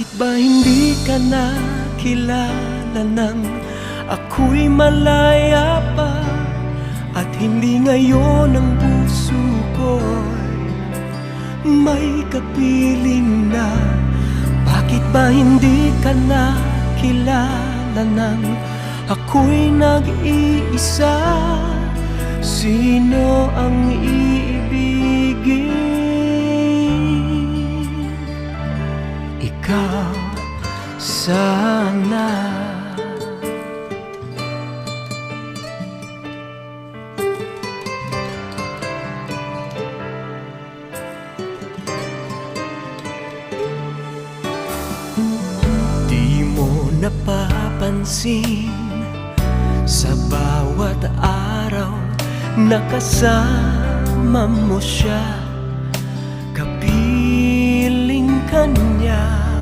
Bakit ba hindi ka nakilala nang ako'y malaya pa? At hindi ngayon ang puso ko'y may kapiling na. Bakit ba hindi ka nakilala nang ako'y nag-iisa? Sino ang iibigin? Ikaw sana. Di mo napapansin sa bawat araw nakasama mo siya, kapiling ka niya.